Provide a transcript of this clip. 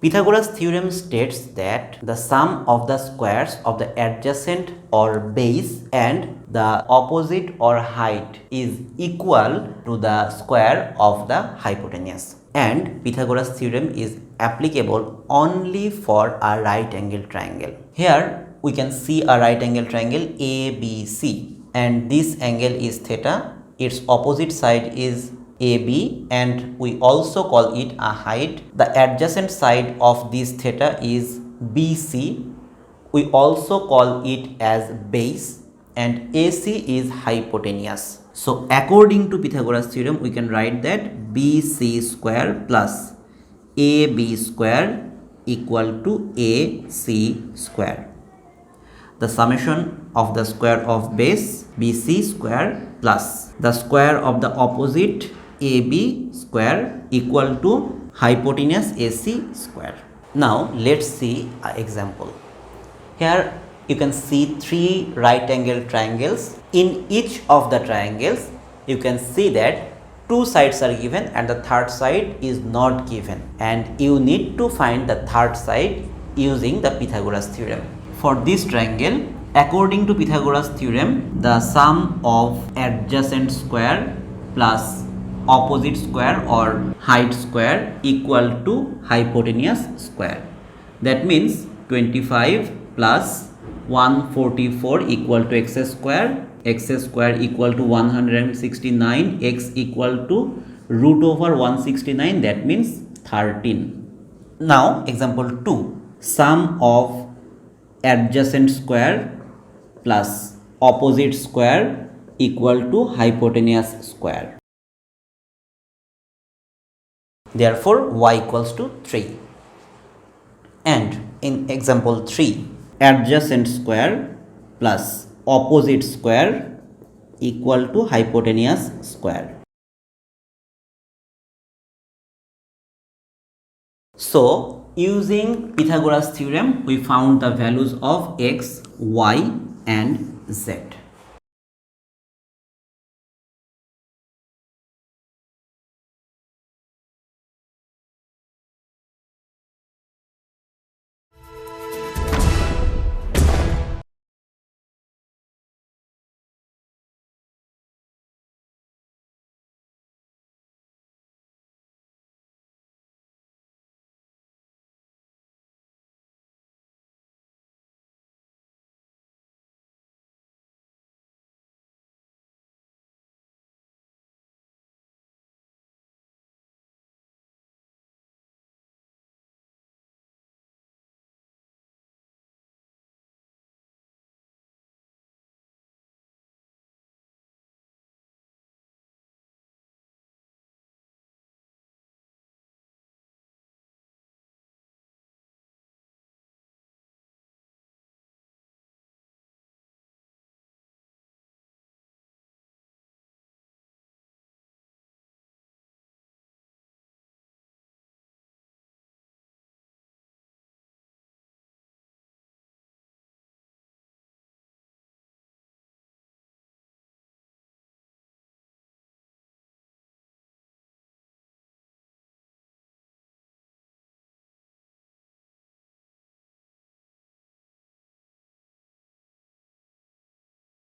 Pythagoras theorem states that the sum of the squares of the adjacent or base and the opposite or height is equal to the square of the hypotenuse. And Pythagoras theorem is applicable only for a right angle triangle. Here we can see a right angle triangle ABC, and this angle is theta. Its opposite side is AB, and we also call it a height. The adjacent side of this theta is BC. We also call it as base, and AC is hypotenuse. So according to Pythagoras theorem, we can write that BC square plus AB square equal to AC square. The summation of the square of base BC square plus the square of the opposite AB square equal to hypotenuse AC square. Now let's see an example. Here you can see three right angle triangles. In each of the triangles you can see that two sides are given and the third side is not given, and you need to find the third side using the Pythagoras theorem. For this triangle, according to Pythagoras theorem, the sum of adjacent square plus opposite square or height square equal to hypotenuse square. That means 25 plus 144 equal to x square equal to 169, x equal to root over 169, that means 13. Now example 2, sum of adjacent square plus opposite square equal to hypotenuse square. Therefore y equals to 3. And in example 3, adjacent square plus opposite square equal to hypotenuse square. So using Pythagoras theorem, we found the values of x, y and z.